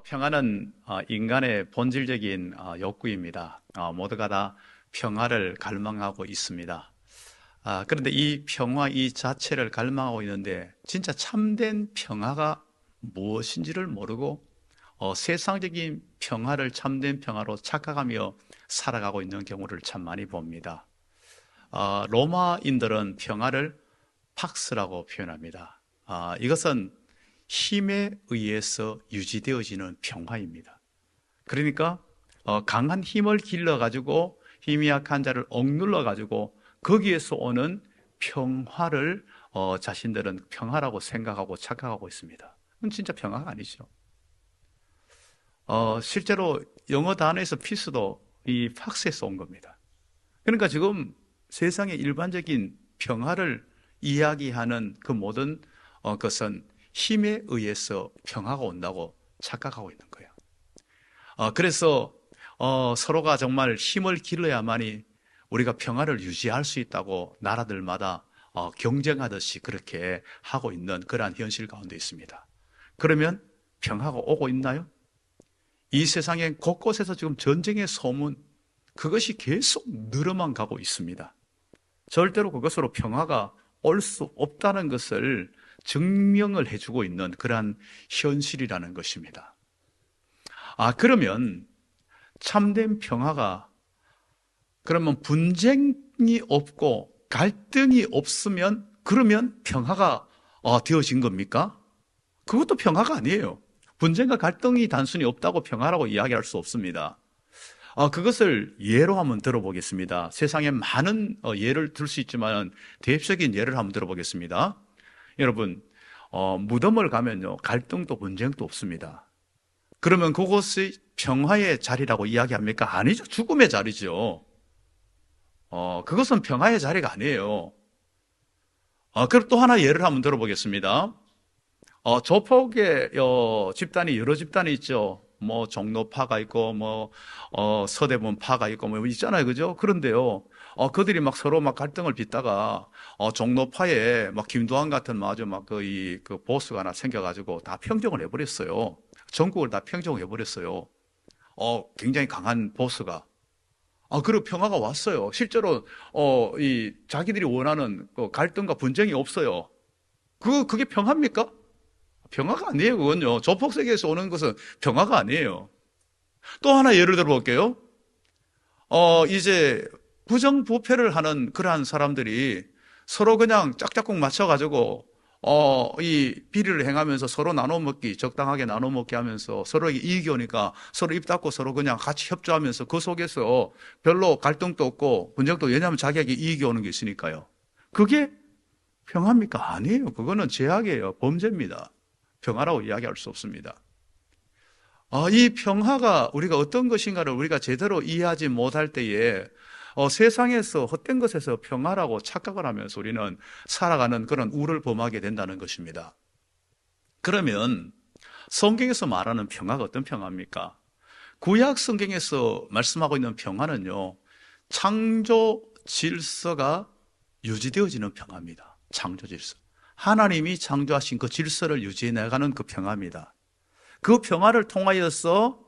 평화는 인간의 본질적인 욕구입니다. 모두가 다 평화를 갈망하고 있습니다. 그런데 이 평화 이 자체를 갈망하고 있는데 진짜 참된 평화가 무엇인지를 모르고 세상적인 평화를 참된 평화로 착각하며 살아가고 있는 경우를 참 많이 봅니다. 로마인들은 평화를 팍스라고 표현합니다. 이것은 힘에 의해서 유지되어지는 평화입니다. 그러니까 강한 힘을 길러가지고 힘이 약한 자를 억눌러가지고 거기에서 오는 평화를 자신들은 평화라고 생각하고 착각하고 있습니다. 그건 진짜 평화가 아니죠. 실제로 영어 단어에서 피스도 이 팍스에서 온 겁니다. 그러니까 지금 세상의 일반적인 평화를 이야기하는 그 모든 것은 힘에 의해서 평화가 온다고 착각하고 있는 거예요. 그래서 서로가 정말 힘을 길러야만이 우리가 평화를 유지할 수 있다고 나라들마다 경쟁하듯이 그렇게 하고 있는 그러한 현실 가운데 있습니다. 그러면 평화가 오고 있나요? 이 세상에 곳곳에서 지금 전쟁의 소문, 그것이 계속 늘어만 가고 있습니다. 절대로 그것으로 평화가 올 수 없다는 것을 증명을 해주고 있는 그러한 현실이라는 것입니다. 그러면 참된 평화가 그러면 분쟁이 없고 갈등이 없으면 그러면 평화가 되어진 겁니까? 그것도 평화가 아니에요. 분쟁과 갈등이 단순히 없다고 평화라고 이야기할 수 없습니다. 그것을 예로 한번 들어보겠습니다. 세상에 많은 예를 들 수 있지만 대표적인 예를 한번 들어보겠습니다. 여러분, 무덤을 가면요, 갈등도 분쟁도 없습니다. 그러면 그곳이 평화의 자리라고 이야기합니까? 아니죠. 죽음의 자리죠. 그것은 평화의 자리가 아니에요. 그럼 또 하나 예를 한번 들어보겠습니다. 조폭의 집단이 여러 집단이 있죠. 뭐 종로파가 있고 서대문파가 있고 뭐 있잖아요, 그죠? 그런데요, 그들이 막 서로 막 갈등을 빚다가 종로파에 막 김두한 같은 아주 막 그 보스가 하나 생겨가지고 다 평정을 해버렸어요. 전국을 다 평정을 해버렸어요. 굉장히 강한 보스가. 그리고 평화가 왔어요. 실제로 이 자기들이 원하는 그 갈등과 분쟁이 없어요. 그게 평화입니까? 평화가 아니에요, 그건요. 조폭 세계에서 오는 것은 평화가 아니에요. 또 하나 예를 들어볼게요. 이제 부정부패를 하는 그러한 사람들이 서로 그냥 짝짝꿍 맞춰가지고, 이 비리를 행하면서 서로 나눠먹기, 적당하게 나눠먹기 하면서 서로에게 이익이 오니까 서로 입 닫고 서로 그냥 같이 협조하면서 그 속에서 별로 갈등도 없고 분쟁도, 왜냐하면 자기에게 이익이 오는 게 있으니까요. 그게 평화입니까? 아니에요. 그거는 죄악이에요. 범죄입니다. 평화라고 이야기할 수 없습니다. 이 평화가 우리가 어떤 것인가를 우리가 제대로 이해하지 못할 때에 세상에서 헛된 것에서 평화라고 착각을 하면서 우리는 살아가는 그런 우를 범하게 된다는 것입니다. 그러면 성경에서 말하는 평화가 어떤 평화입니까? 구약 성경에서 말씀하고 있는 평화는요, 창조 질서가 유지되어지는 평화입니다. 창조 질서. 하나님이 창조하신 그 질서를 유지해 나가는 그 평화입니다. 그 평화를 통하여서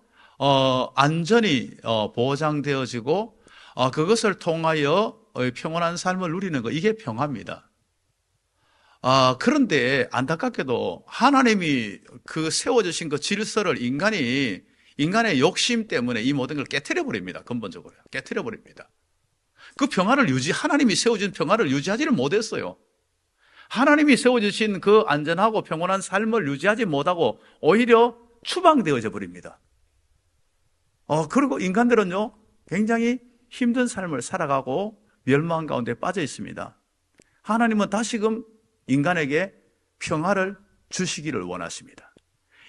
안전이 보장되어지고 그것을 통하여 평온한 삶을 누리는 것, 이게 평화입니다. 그런데 안타깝게도 하나님이 그 세워주신 그 질서를 인간의 욕심 때문에 이 모든 걸 깨트려 버립니다. 근본적으로 깨트려 버립니다. 그 평화를 하나님이 세워준 평화를 유지하지를 못했어요. 하나님이 세워주신 그 안전하고 평온한 삶을 유지하지 못하고 오히려 추방되어져 버립니다. 그리고 인간들은요, 굉장히 힘든 삶을 살아가고 멸망 가운데 빠져 있습니다. 하나님은 다시금 인간에게 평화를 주시기를 원하십니다.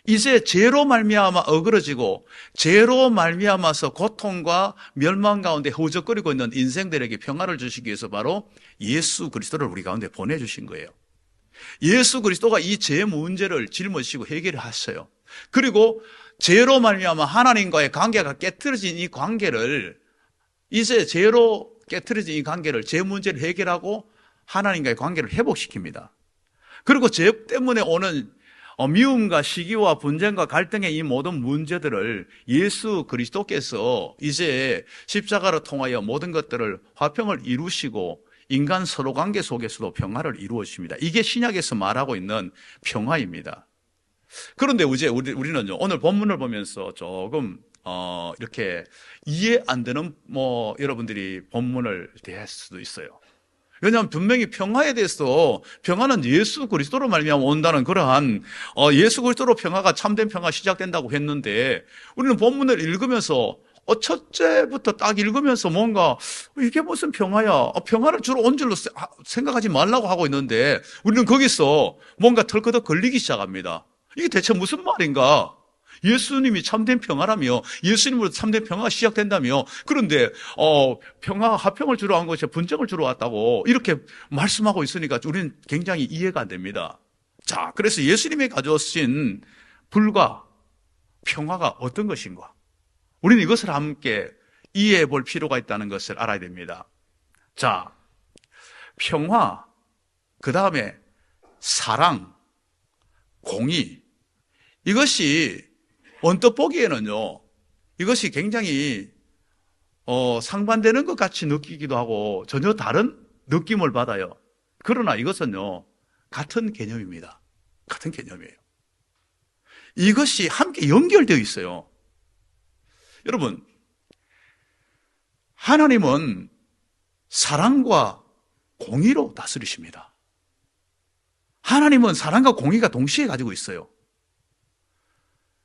이제 죄로 말미암아 어그러지고 죄로 말미암아서 고통과 멸망 가운데 허우적거리고 있는 인생들에게 평화를 주시기 위해서 바로 예수 그리스도를 우리 가운데 보내주신 거예요. 예수 그리스도가 이 죄 문제를 짊어지시고 해결을 하셨어요. 그리고 죄로 말미암아 하나님과의 관계가 깨트려진 이 관계를, 이제 죄로 깨트려진 이 관계를, 죄 문제를 해결하고 하나님과의 관계를 회복시킵니다. 그리고 죄 때문에 오는 미움과 시기와 분쟁과 갈등의 이 모든 문제들을 예수 그리스도께서 이제 십자가를 통하여 모든 것들을 화평을 이루시고 인간 서로 관계 속에서도 평화를 이루어 주십니다. 이게 신약에서 말하고 있는 평화입니다. 그런데 이제 우리는요, 오늘 본문을 보면서 조금 이렇게 이해 안 되는 여러분들이 본문을 대할 수도 있어요. 왜냐하면 분명히 평화에 대해서 평화는 예수 그리스도로 말미암아 온다는 그러한 예수 그리스도로 평화가 참된 평화가 시작된다고 했는데, 우리는 본문을 읽으면서 첫째부터 딱 읽으면서 뭔가 이게 무슨 평화야, 평화를 주로 온 줄로 생각하지 말라고 하고 있는데, 우리는 거기서 뭔가 털커덕 걸리기 시작합니다. 이게 대체 무슨 말인가? 예수님이 참된 평화라며, 예수님으로 참된 평화가 시작된다며, 그런데 평화, 화평을 주로 한 것이 분쟁을 주로 왔다고 이렇게 말씀하고 있으니까 우리는 굉장히 이해가 안 됩니다. 자, 그래서 예수님이 가져오신 불과 평화가 어떤 것인가? 우리는 이것을 함께 이해해 볼 필요가 있다는 것을 알아야 됩니다. 자, 평화, 그 다음에 사랑, 공의, 이것이 언뜻 보기에는요, 이것이 굉장히 상반되는 것 같이 느끼기도 하고 전혀 다른 느낌을 받아요. 그러나 이것은요, 같은 개념입니다. 같은 개념이에요. 이것이 함께 연결되어 있어요. 여러분, 하나님은 사랑과 공의로 다스리십니다. 하나님은 사랑과 공의가 동시에 가지고 있어요.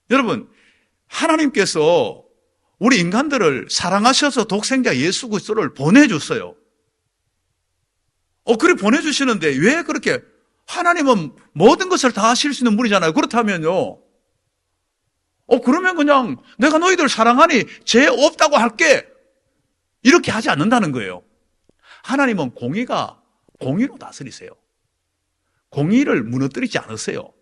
여러분, 하나님께서 우리 인간들을 사랑하셔서 독생자 예수 그리스도를 보내줬어요. 그래 보내주시는데 왜 그렇게, 하나님은 모든 것을 다 하실 수 있는 분이잖아요. 그렇다면요, 그러면 그냥 내가 너희들 사랑하니 죄 없다고 할게, 이렇게 하지 않는다는 거예요. 하나님은 공의로 다스리세요. 공의를 무너뜨리지 않으세요.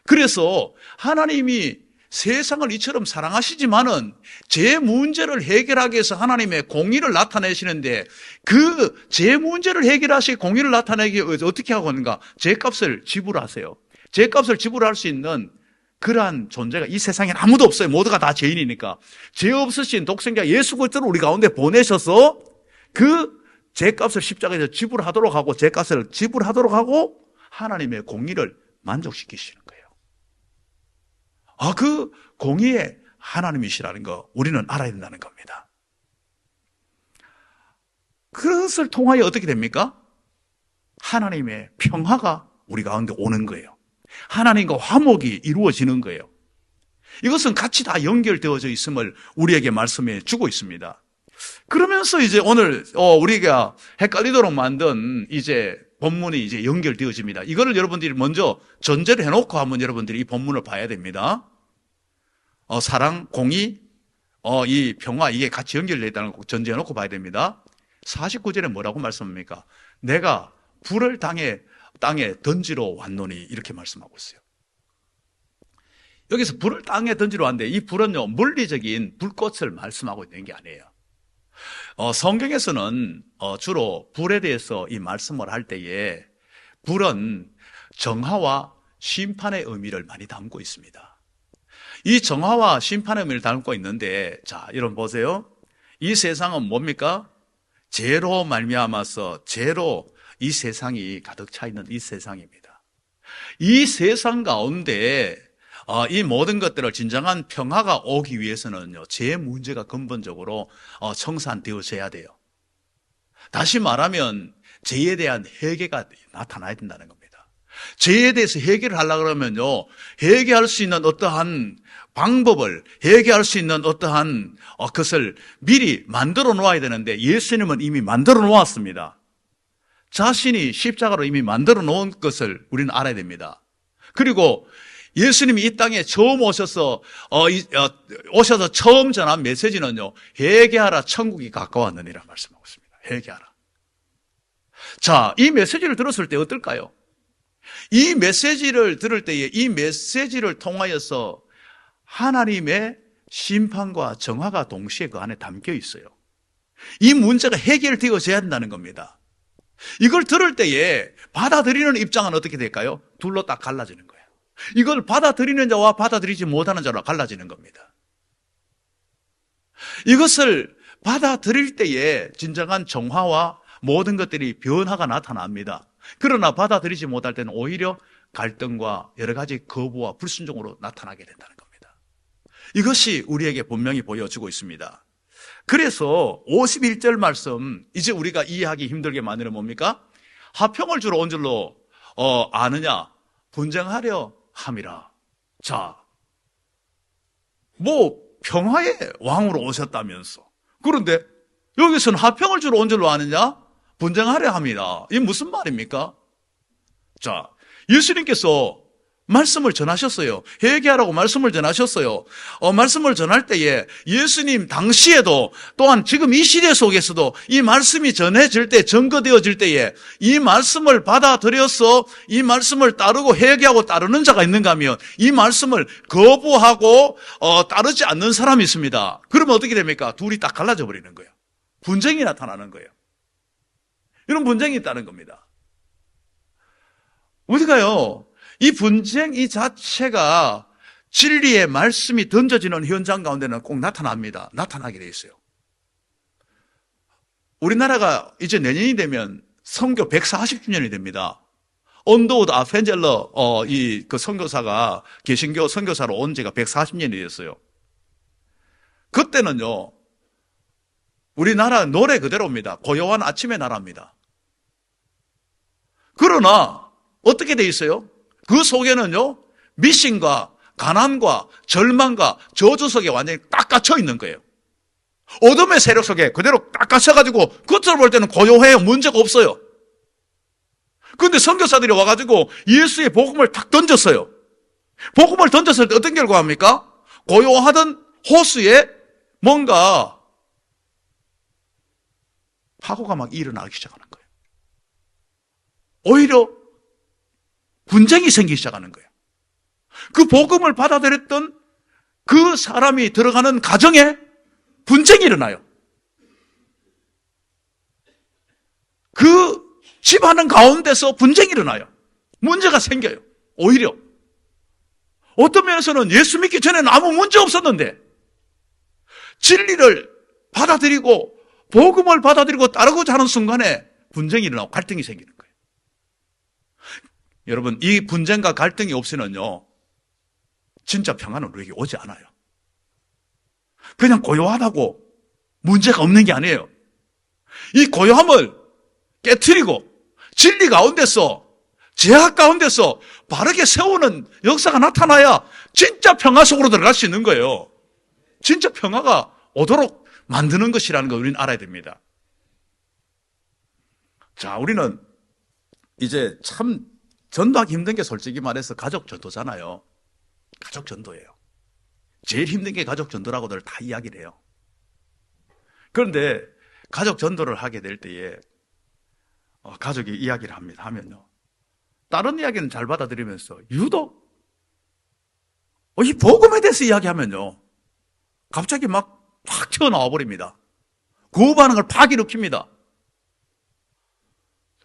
그래서 하나님이 세상을 이처럼 사랑하시지만은 죄 문제를 해결하기 위해서 하나님의 공의를 나타내시는데, 그 죄 문제를 해결하시고 공의를 나타내기 위해서 어떻게 하고 있는가? 죄값을 지불하세요. 죄값을 지불할 수 있는 그러한 존재가 이 세상에 아무도 없어요. 모두가 다 죄인이니까. 죄 없으신 독생자 예수 그리스도를 우리 가운데 보내셔서 그 죄값을 십자가에서 지불하도록 하고, 죄값을 지불하도록 하고 하나님의 공의를 만족시키시는 거예요. 그 공의의 하나님이시라는 거 우리는 알아야 된다는 겁니다. 그것을 통하여 어떻게 됩니까? 하나님의 평화가 우리 가운데 오는 거예요. 하나님과 화목이 이루어지는 거예요. 이것은 같이 다 연결되어져 있음을 우리에게 말씀해 주고 있습니다. 그러면서 이제 오늘 우리가 헷갈리도록 만든 이제 본문이 이제 연결되어집니다. 이거를 여러분들이 먼저 전제를 해놓고 한번 여러분들이 이 본문을 봐야 됩니다. 사랑, 공의, 이 평화, 이게 같이 연결되어 있다는 걸 전제해놓고 봐야 됩니다. 49절에 뭐라고 말씀합니까? 내가 불을 땅에 던지러 왔노니, 이렇게 말씀하고 있어요. 여기서 불을 땅에 던지러 왔는데, 이 불은요, 물리적인 불꽃을 말씀하고 있는 게 아니에요. 성경에서는 주로 불에 대해서 이 말씀을 할 때에 불은 정화와 심판의 의미를 많이 담고 있습니다. 이 정화와 심판의 의미를 담고 있는데, 자, 여러분 보세요. 이 세상은 뭡니까? 죄로 말미암아서 죄로 이 세상이 가득 차 있는 이 세상입니다. 이 세상 가운데 이 모든 것들을 진정한 평화가 오기 위해서는요, 죄 문제가 근본적으로 청산되어져야 돼요. 다시 말하면 죄에 대한 회개가 나타나야 된다는 겁니다. 죄에 대해서 해결을 하려고 그러면요, 해결할 수 있는 어떠한 방법을, 해결할 수 있는 어떠한 것을 미리 만들어 놓아야 되는데, 예수님은 이미 만들어 놓았습니다. 자신이 십자가로 이미 만들어 놓은 것을 우리는 알아야 됩니다. 그리고 예수님이 이 땅에 처음 오셔서 처음 전한 메시지는요, 회개하라, 천국이 가까웠느니라 말씀하고 있습니다. 회개하라. 자, 이 메시지를 들었을 때 어떨까요? 이 메시지를 들을 때에 이 메시지를 통하여서 하나님의 심판과 정화가 동시에 그 안에 담겨 있어요. 이 문제가 해결되어져야 한다는 겁니다. 이걸 들을 때에 받아들이는 입장은 어떻게 될까요? 둘로 딱 갈라지는 거예요. 이걸 받아들이는 자와 받아들이지 못하는 자로 갈라지는 겁니다. 이것을 받아들일 때에 진정한 정화와 모든 것들이 변화가 나타납니다. 그러나 받아들이지 못할 때는 오히려 갈등과 여러 가지 거부와 불순종으로 나타나게 된다는 겁니다. 이것이 우리에게 분명히 보여주고 있습니다. 그래서 51절 말씀, 이제 우리가 이해하기 힘들게 만드는 뭡니까? 화평을 주러 온 줄로 아느냐? 분쟁하려 함이라. 자, 평화의 왕으로 오셨다면서. 그런데 여기서는 화평을 주러 온 줄로 아느냐? 분쟁하려 함이라. 이게 무슨 말입니까? 자, 예수님께서 말씀을 전하셨어요. 회개하라고 말씀을 전하셨어요. 말씀을 전할 때에 예수님 당시에도 또한 지금 이 시대 속에서도 이 말씀이 전해질 때, 전거되어질 때에 이 말씀을 받아들여서 이 말씀을 따르고 회개하고 따르는 자가 있는가 하면 이 말씀을 거부하고 따르지 않는 사람이 있습니다. 그러면 어떻게 됩니까? 둘이 딱 갈라져 버리는 거예요. 분쟁이 나타나는 거예요. 이런 분쟁이 있다는 겁니다. 우리가요, 이 분쟁 이 자체가 진리의 말씀이 던져지는 현장 가운데는 꼭 나타납니다. 나타나게 돼 있어요. 우리나라가 이제 내년이 되면 선교 140주년이 됩니다. 언더우드 아펜젤러 그 선교사가 개신교 선교사로 온 지가 140년이 됐어요. 그때는요, 우리나라 노래 그대로입니다. 고요한 아침의 나라입니다. 그러나 어떻게 돼 있어요? 그 속에는요, 미신과 가난과 절망과 저주 속에 완전히 딱 갇혀 있는 거예요. 어둠의 세력 속에 그대로 딱 갇혀가지고 겉으로 볼 때는 고요해요. 문제가 없어요. 그런데 선교사들이 와가지고 예수의 복음을 탁 던졌어요. 복음을 던졌을 때 어떤 결과합니까? 고요하던 호수에 뭔가 파고가 막 일어나기 시작하는 거예요. 오히려 분쟁이 생기기 시작하는 거예요. 그 복음을 받아들였던 그 사람이 들어가는 가정에 분쟁이 일어나요. 그 집하는 가운데서 분쟁이 일어나요. 문제가 생겨요. 오히려 어떤 면에서는 예수 믿기 전에는 아무 문제 없었는데 진리를 받아들이고 복음을 받아들이고 따르고자 하는 순간에 분쟁이 일어나고 갈등이 생기는 거예요. 여러분, 이 분쟁과 갈등이 없이는요, 진짜 평안은 우리에게 오지 않아요. 그냥 고요하다고 문제가 없는 게 아니에요. 이 고요함을 깨트리고 진리 가운데서, 제약 가운데서 바르게 세우는 역사가 나타나야 진짜 평화 속으로 들어갈 수 있는 거예요. 진짜 평화가 오도록 만드는 것이라는 걸 우리는 알아야 됩니다. 자, 우리는 이제 참 전도하기 힘든 게 솔직히 말해서 가족 전도잖아요. 가족 전도예요. 제일 힘든 게 가족 전도라고들 다 이야기를 해요. 그런데 가족 전도를 하게 될 때에 가족이 이야기를 합니다. 하면요, 다른 이야기는 잘 받아들이면서 유독 이 복음에 대해서 이야기하면요, 갑자기 막 확 튀어나와 버립니다. 그 반응을 팍 일으킵니다.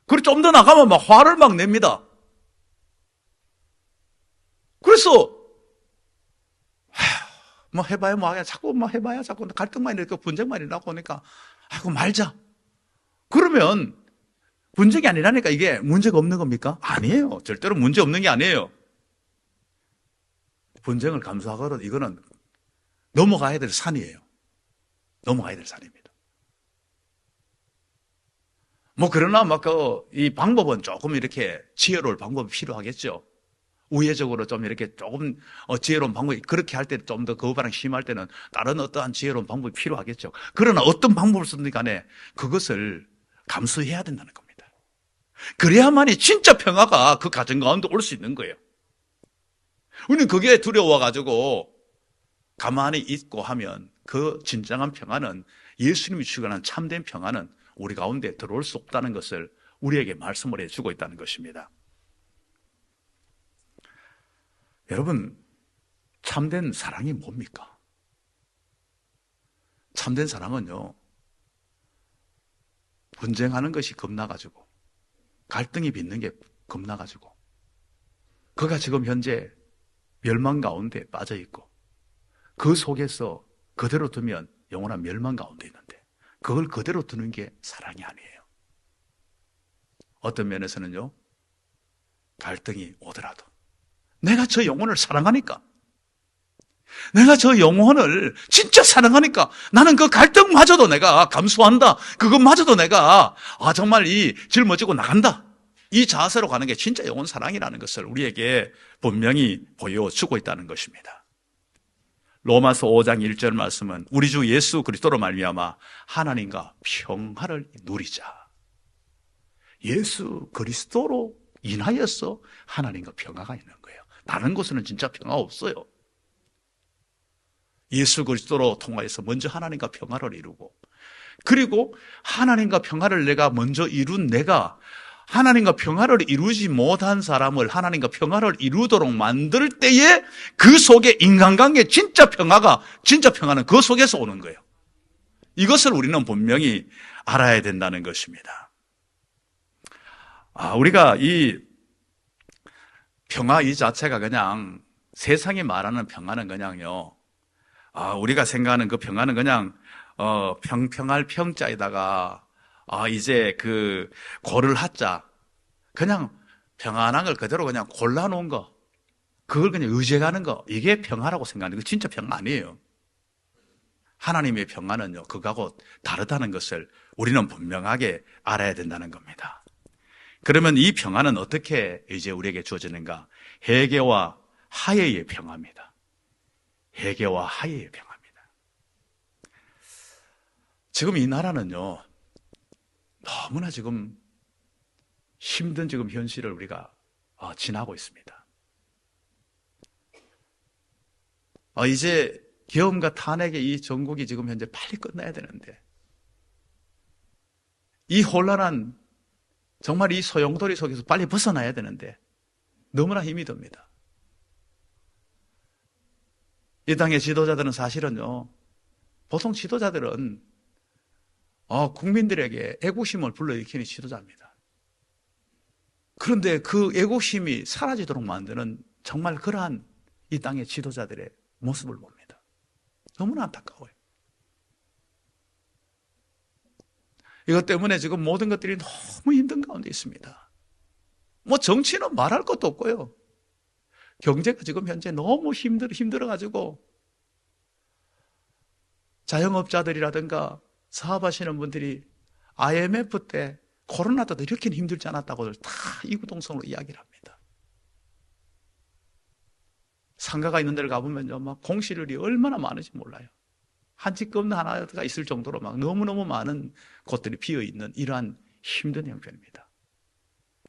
그리고 좀 더 나가면 막 화를 막 냅니다. 그래서 뭐 해봐야 뭐하냐, 자꾸 뭐 해봐야 자꾸 갈등만 일으키고 분쟁만 일어나고 오니까 아이고 말자. 그러면 분쟁이 아니라니까 이게 문제가 없는 겁니까? 아니에요. 절대로 문제 없는 게 아니에요. 분쟁을 감수하거든 이거는 넘어가야 될 산이에요. 넘어가야 될 산입니다. 뭐 그러나 막 이 방법은 조금 이렇게 지혜로울 방법이 필요하겠죠. 우회적으로 좀 이렇게 조금 지혜로운 방법이, 그렇게 할 때 좀 더 거부반응 심할 때는 다른 어떠한 지혜로운 방법이 필요하겠죠. 그러나 어떤 방법을 쓰든 간에 그것을 감수해야 된다는 겁니다. 그래야만이 진짜 평화가 그 가정 가운데 올 수 있는 거예요. 우리는 그게 두려워가지고 가만히 있고 하면 그 진정한 평화는, 예수님이 주관한 참된 평화는 우리 가운데 들어올 수 없다는 것을 우리에게 말씀을 해주고 있다는 것입니다. 여러분, 참된 사랑이 뭡니까? 참된 사랑은요, 분쟁하는 것이 겁나가지고, 갈등이 빚는 게 겁나가지고, 그가 지금 현재 멸망 가운데 빠져 있고 그 속에서 그대로 두면 영원한 멸망 가운데 있는데 그걸 그대로 두는 게 사랑이 아니에요. 어떤 면에서는요, 갈등이 오더라도 내가 저 영혼을 사랑하니까, 내가 저 영혼을 진짜 사랑하니까 나는 그 갈등마저도 내가 감수한다. 그것마저도 내가 정말 이 짊어지고 나간다. 이 자세로 가는 게 진짜 영혼 사랑이라는 것을 우리에게 분명히 보여주고 있다는 것입니다. 로마서 5장 1절 말씀은 우리 주 예수 그리스도로 말미암아 하나님과 평화를 누리자. 예수 그리스도로 인하여서 하나님과 평화가 있는 거예요. 다른 곳에는 진짜 평화 없어요. 예수 그리스도로 통하여서 먼저 하나님과 평화를 이루고, 그리고 하나님과 평화를 내가 먼저 이룬 내가 하나님과 평화를 이루지 못한 사람을 하나님과 평화를 이루도록 만들 때에 그 속에 인간관계 진짜 평화는 그 속에서 오는 거예요. 이것을 우리는 분명히 알아야 된다는 것입니다. 우리가 이 평화 이 자체가 그냥 세상이 말하는 평화는 그냥요, 우리가 생각하는 그 평화는 그냥 평평할 평자에다가 이제 그 고를 하자, 그냥 평안한 걸 그대로 그냥 골라놓은 거, 그걸 그냥 의지하는 거, 이게 평화라고 생각하는 거 진짜 평화 아니에요. 하나님의 평화는요, 그거하고 다르다는 것을 우리는 분명하게 알아야 된다는 겁니다. 그러면 이 평화는 어떻게 이제 우리에게 주어지는가? 회개와 화해의 평화입니다. 회개와 화해의 평화입니다. 지금 이 나라는요, 너무나 지금 힘든 지금 현실을 우리가 지나고 있습니다. 이제 계엄과 탄핵의 이 전국이 지금 현재 빨리 끝나야 되는데, 이 혼란한 정말 이 소용돌이 속에서 빨리 벗어나야 되는데 너무나 힘이 듭니다. 이 땅의 지도자들은 사실은요, 보통 지도자들은 국민들에게 애국심을 불러일으키는 지도자입니다. 그런데 그 애국심이 사라지도록 만드는 정말 그러한 이 땅의 지도자들의 모습을 봅니다. 너무나 안타까워요. 이것 때문에 지금 모든 것들이 너무 힘든 가운데 있습니다. 정치는 말할 것도 없고요. 경제가 지금 현재 너무 힘들어가지고 자영업자들이라든가 사업하시는 분들이 IMF 때 코로나 때도 이렇게 힘들지 않았다고 다 이구동성으로 이야기를 합니다. 상가가 있는 데를 가보면요, 막 공실률이 얼마나 많은지 몰라요. 한 집 건너 하나가 있을 정도로 막 너무너무 많은 곳들이 비어있는 이러한 힘든 형편입니다.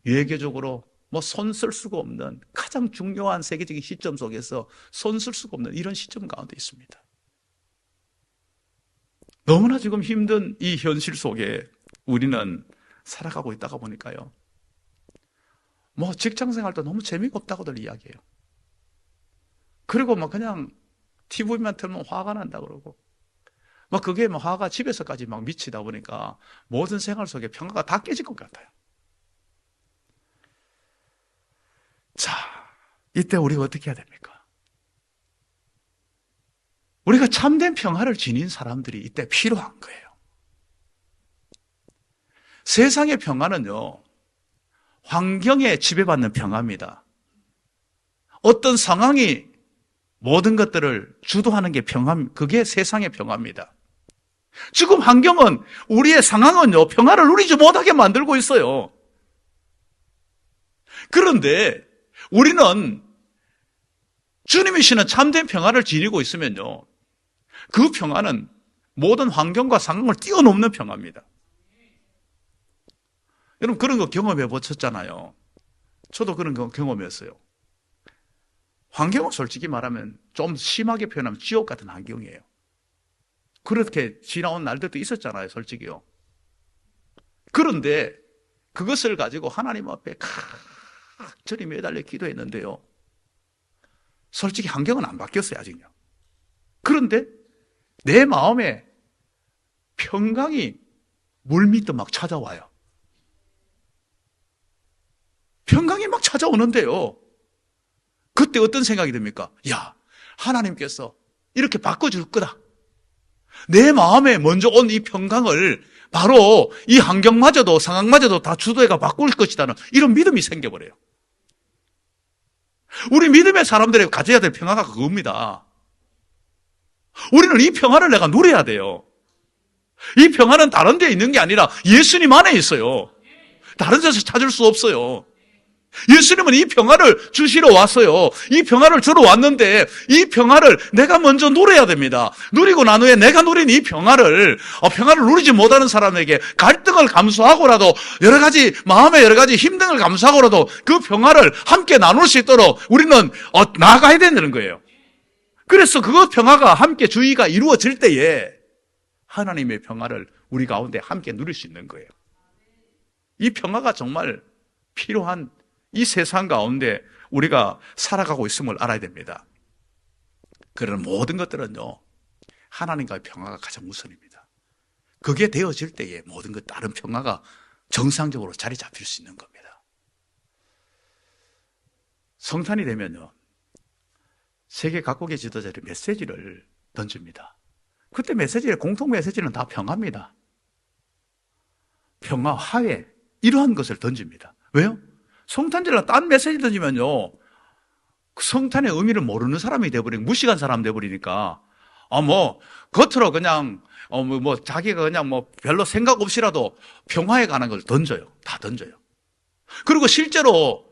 외교적으로 손 쓸 수가 없는 가장 중요한 세계적인 시점 속에서 손 쓸 수가 없는 이런 시점 가운데 있습니다. 너무나 지금 힘든 이 현실 속에 우리는 살아가고 있다가 보니까요, 직장 생활도 너무 재미가 없다고들 이야기해요. 그리고 그냥 TV만 틀면 화가 난다 그러고, 그게 화가 집에서까지 미치다 보니까 모든 생활 속에 평화가 다 깨질 것 같아요. 자, 이때 우리가 어떻게 해야 됩니까? 우리가 참된 평화를 지닌 사람들이 이때 필요한 거예요. 세상의 평화는요, 환경에 지배받는 평화입니다. 어떤 상황이 모든 것들을 주도하는 게 그게 세상의 평화입니다. 지금 환경은, 우리의 상황은요, 평화를 누리지 못하게 만들고 있어요. 그런데 우리는 주님이 주시는 참된 평화를 지니고 있으면요, 그 평화는 모든 환경과 상황을 뛰어넘는 평화입니다. 여러분, 그런 거 경험해 보셨잖아요. 저도 그런 거 경험했어요. 환경은 솔직히 말하면 좀 심하게 표현하면 지옥 같은 환경이에요. 그렇게 지나온 날들도 있었잖아요, 솔직히요. 그런데 그것을 가지고 하나님 앞에 간절히 매달려 기도했는데요, 솔직히 환경은 안 바뀌었어요, 아직요. 그런데 내 마음에 평강이 물밀듯 막 찾아와요. 평강이 막 찾아오는데요, 그때 어떤 생각이 듭니까? 야, 하나님께서 이렇게 바꿔줄 거다. 내 마음에 먼저 온 이 평강을 바로 이 환경마저도 상황마저도 다 주도해가 바꿀 것이다는 이런 믿음이 생겨버려요. 우리 믿음의 사람들이 가져야 될 평화가 그겁니다. 우리는 이 평화를 내가 누려야 돼요. 이 평화는 다른 데 있는 게 아니라 예수님 안에 있어요. 다른 데서 찾을 수 없어요. 예수님은 이 평화를 주시러 왔어요. 이 평화를 주러 왔는데 이 평화를 내가 먼저 누려야 됩니다. 누리고 난 후에 내가 누린 이 평화를 누리지 못하는 사람에게 갈등을 감수하고라도 여러 가지 마음의 여러 가지 힘듦을 감수하고라도 그 평화를 함께 나눌 수 있도록 우리는 나아가야 된다는 거예요. 그래서 그 평화가 함께 주의가 이루어질 때에 하나님의 평화를 우리 가운데 함께 누릴 수 있는 거예요. 이 평화가 정말 필요한 이 세상 가운데 우리가 살아가고 있음을 알아야 됩니다. 그런 모든 것들은요, 하나님과의 평화가 가장 우선입니다. 그게 되어질 때에 모든 것 다른 평화가 정상적으로 자리 잡힐 수 있는 겁니다. 성탄이 되면요, 세계 각국의 지도자들이 메시지를 던집니다. 그때 공통 메시지는 다 평화입니다. 평화, 화해, 이러한 것을 던집니다. 왜요? 성탄절에 딴 메시지 던지면요, 성탄의 의미를 모르는 사람이 돼버리고 무식한 사람 돼버리니까 겉으로 그냥 자기가 그냥 별로 생각 없이라도 평화에 관한 걸 던져요. 다 던져요. 그리고 실제로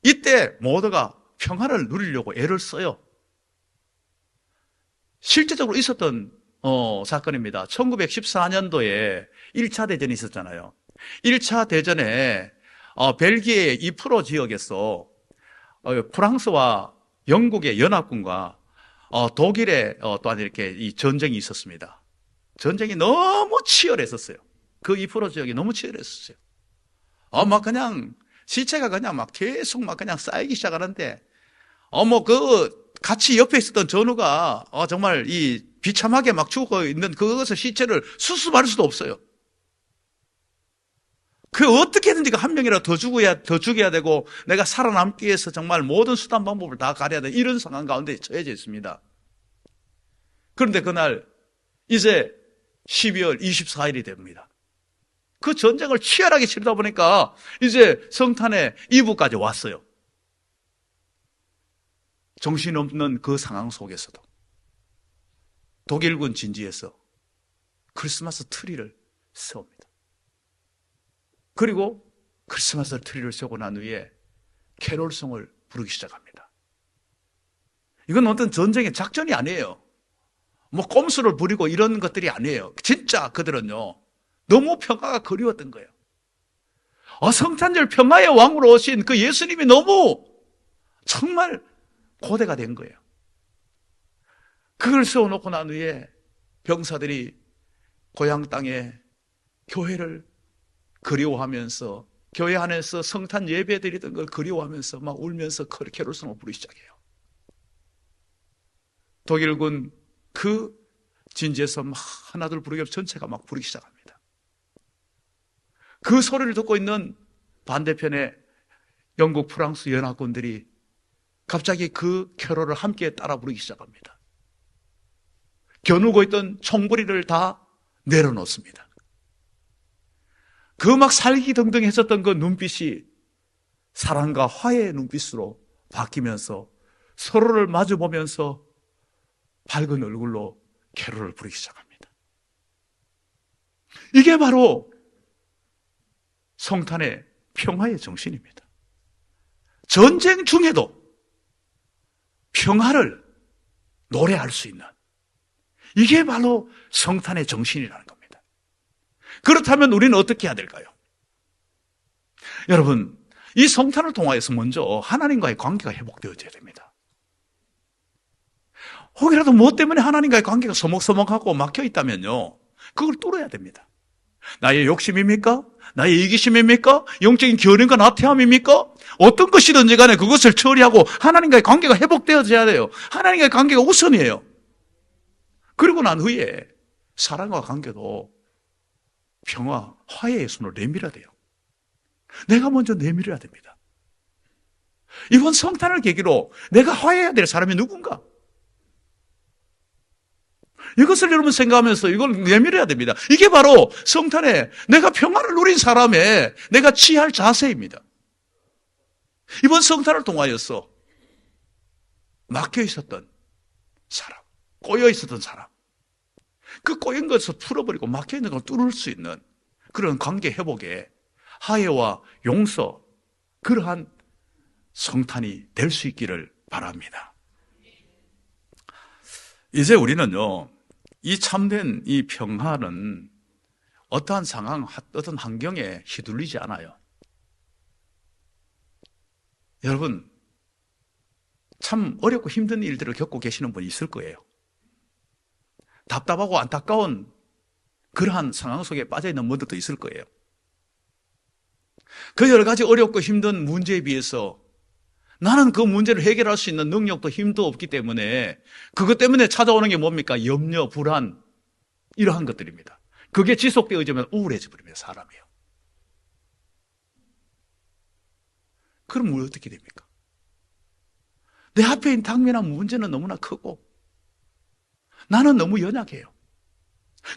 이때 모두가 평화를 누리려고 애를 써요. 실제적으로 있었던 사건입니다. 1914년도에 1차 대전이 있었잖아요. 1차 대전에 벨기에 이프로 지역에서 프랑스와 영국의 연합군과 독일의 또한 이렇게 이 전쟁이 있었습니다. 전쟁이 너무 치열했었어요. 그 이프로 지역이 너무 치열했었어요. 그냥 시체가 그냥 계속 그냥 쌓이기 시작하는데 같이 옆에 있었던 전우가 정말 이 비참하게 죽어 있는 그것을 시체를 수습할 수도 없어요. 어떻게든지 한 명이라도 더 죽여야 되고 내가 살아남기 위해서 정말 모든 수단 방법을 다 가려야 되는 이런 상황 가운데 처해져 있습니다. 그런데 그날 이제 12월 24일이 됩니다. 그 전쟁을 치열하게 치르다 보니까 이제 성탄의 이브까지 왔어요. 정신없는 그 상황 속에서도 독일군 진지에서 크리스마스 트리를 세웁니다. 그리고 크리스마스 트리를 세우고 난 후에 캐롤송을 부르기 시작합니다. 이건 어떤 전쟁의 작전이 아니에요. 꼼수를 부리고 이런 것들이 아니에요. 진짜 그들은요, 너무 평화가 그리웠던 거예요. 성탄절 평화의 왕으로 오신 그 예수님이 너무 정말 고대가 된 거예요. 그걸 세워놓고 난 후에 병사들이 고향 땅에 교회를 그리워하면서 교회 안에서 성탄 예배 드리던 걸 그리워하면서 울면서 캐롤송을 부르기 시작해요. 독일군 그 진지에서 하나둘 부르기 없이 전체가 부르기 시작합니다. 그 소리를 듣고 있는 반대편에 영국, 프랑스 연합군들이 갑자기 그 캐롤을 함께 따라 부르기 시작합니다. 겨누고 있던 총부리를 다 내려놓습니다. 그 살기등등 했었던 그 눈빛이 사랑과 화해의 눈빛으로 바뀌면서 서로를 마주보면서 밝은 얼굴로 캐롤을 부르기 시작합니다. 이게 바로 성탄의 평화의 정신입니다. 전쟁 중에도 평화를 노래할 수 있는, 이게 바로 성탄의 정신이라는 겁니다. 그렇다면 우리는 어떻게 해야 될까요? 여러분, 이 성탄을 통하여서 먼저 하나님과의 관계가 회복되어져야 됩니다. 혹이라도 무엇 때문에 하나님과의 관계가 서먹서먹하고 막혀 있다면요, 그걸 뚫어야 됩니다. 나의 욕심입니까? 나의 이기심입니까? 영적인 결연과 나태함입니까? 어떤 것이든지 간에 그것을 처리하고 하나님과의 관계가 회복되어져야 돼요. 하나님과의 관계가 우선이에요. 그리고 난 후에 사랑과 관계도 평화, 화해의 손을 내밀어야 돼요. 내가 먼저 내밀어야 됩니다. 이번 성탄을 계기로 내가 화해해야 될 사람이 누군가? 이것을 여러분 생각하면서 이걸 내밀어야 됩니다. 이게 바로 성탄에 내가 평안을 누린 사람의 내가 취할 자세입니다. 이번 성탄을 통하여서 막혀 있었던 사람, 꼬여 있었던 사람, 그 꼬인 것을 풀어버리고 막혀 있는 걸 뚫을 수 있는 그런 관계 회복에 화해와 용서, 그러한 성탄이 될 수 있기를 바랍니다. 이제 우리는요, 이 참된 이 평화는 어떠한 상황, 어떤 환경에 휘둘리지 않아요. 여러분, 참 어렵고 힘든 일들을 겪고 계시는 분이 있을 거예요. 답답하고 안타까운 그러한 상황 속에 빠져있는 분들도 있을 거예요. 그 여러 가지 어렵고 힘든 문제에 비해서 나는 그 문제를 해결할 수 있는 능력도 힘도 없기 때문에 그것 때문에 찾아오는 게 뭡니까? 염려, 불안, 이러한 것들입니다. 그게 지속되어지면 우울해져 버립니다, 사람이요. 그럼 어떻게 됩니까? 내 앞에 있는 당면한 문제는 너무나 크고 나는 너무 연약해요.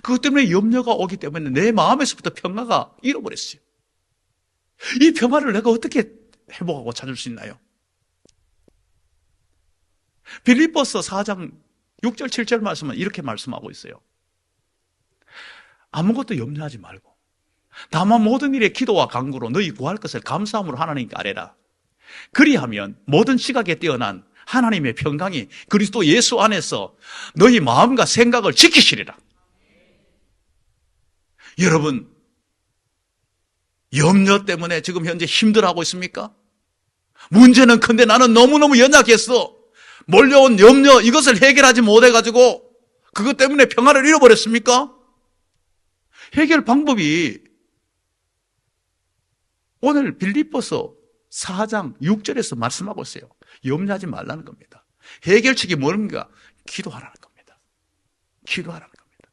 그것 때문에 염려가 오기 때문에 내 마음에서부터 평화가 잃어버렸어요. 이 평화를 내가 어떻게 회복하고 찾을 수 있나요? 빌립보서 4장 6절 7절 말씀은 이렇게 말씀하고 있어요. 아무것도 염려하지 말고 다만 모든 일에 기도와 간구로 너희 구할 것을 감사함으로 하나님께 아뢰라. 그리하면 모든 시각에 뛰어난 하나님의 평강이 그리스도 예수 안에서 너희 마음과 생각을 지키시리라. 여러분, 염려 때문에 지금 현재 힘들어하고 있습니까? 문제는 큰데 나는 너무너무 연약했어. 몰려온 염려, 이것을 해결하지 못해가지고 그것 때문에 평화를 잃어버렸습니까? 해결 방법이 오늘 빌립보서 4장 6절에서 말씀하고 있어요. 염려하지 말라는 겁니다. 해결책이 뭔가? 기도하라는 겁니다. 기도하라는 겁니다.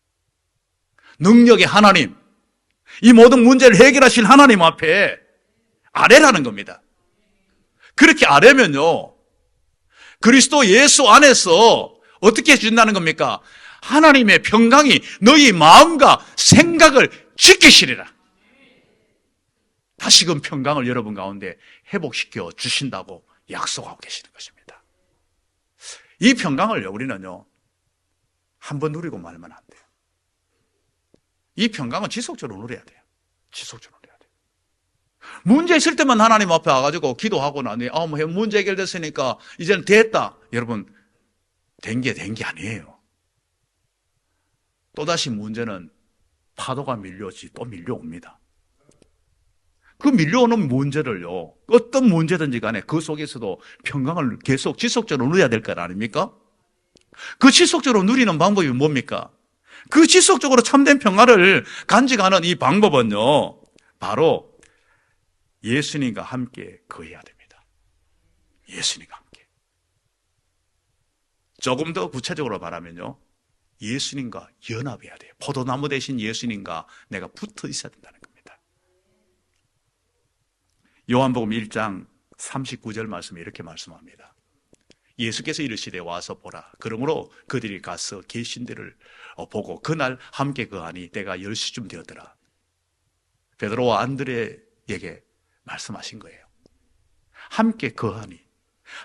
능력의 하나님, 이 모든 문제를 해결하실 하나님 앞에 아뢰라는 겁니다. 그렇게 아뢰면요, 그리스도 예수 안에서 어떻게 해준다는 겁니까? 하나님의 평강이 너희 마음과 생각을 지키시리라. 다시금 평강을 여러분 가운데 회복시켜 주신다고 약속하고 계시는 것입니다. 이 평강을요, 우리는요, 한번 누리고 말면 안 돼요. 이 평강은 지속적으로 누려야 돼요. 지속적으로 누려야 돼요. 문제 있을 때만 하나님 앞에 와가지고 기도하고 나니, 문제 해결됐으니까 이제는 됐다. 여러분, 된 게 아니에요. 또다시 문제는 파도가 밀려오지 또 밀려옵니다. 그 밀려오는 문제를요, 어떤 문제든지 간에 그 속에서도 평강을 계속 지속적으로 누려야 될 것 아닙니까? 그 지속적으로 누리는 방법이 뭡니까? 그 지속적으로 참된 평화를 간직하는 이 방법은요, 바로 예수님과 함께 거해야 됩니다. 예수님과 함께. 조금 더 구체적으로 말하면요, 예수님과 연합해야 돼요. 포도나무 대신 예수님과 내가 붙어 있어야 된다는 겁니다. 요한복음 1장 39절 말씀에 이렇게 말씀합니다. 예수께서 이르시되 와서 보라. 그러므로 그들이 가서 계신 데를 보고 그날 함께 거하니 때가 10시쯤 되었더라. 베드로와 안드레에게 말씀하신 거예요. 함께 거하니.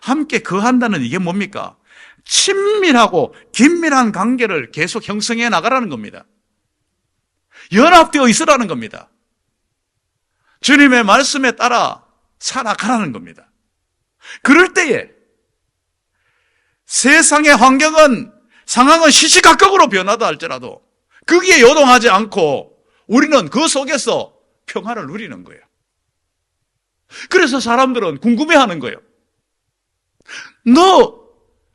함께 거한다는 이게 뭡니까? 친밀하고 긴밀한 관계를 계속 형성해 나가라는 겁니다. 연합되어 있으라는 겁니다. 주님의 말씀에 따라 살아가라는 겁니다. 그럴 때에 세상의 상황은 시시각각으로 변하다 할지라도 거기에 요동하지 않고 우리는 그 속에서 평화를 누리는 거예요. 그래서 사람들은 궁금해하는 거예요.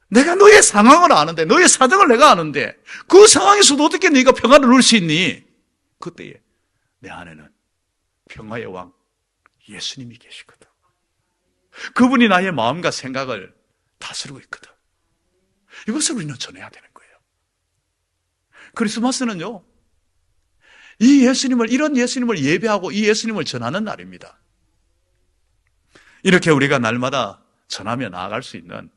내가 너의 상황을 아는데, 너의 사정을 내가 아는데 그 상황에서도 어떻게 네가 평화를 누릴 수 있니? 그때에 내 안에는 평화의 왕 예수님이 계시거든. 그분이 나의 마음과 생각을 다스리고 있거든. 이것을 우리는 전해야 되는 거예요. 크리스마스는요, 이런 예수님을 예배하고 이 예수님을 전하는 날입니다. 이렇게 우리가 날마다 전하며 나아갈 수 있는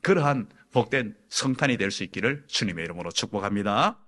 그러한 복된 성탄이 될 수 있기를 주님의 이름으로 축복합니다.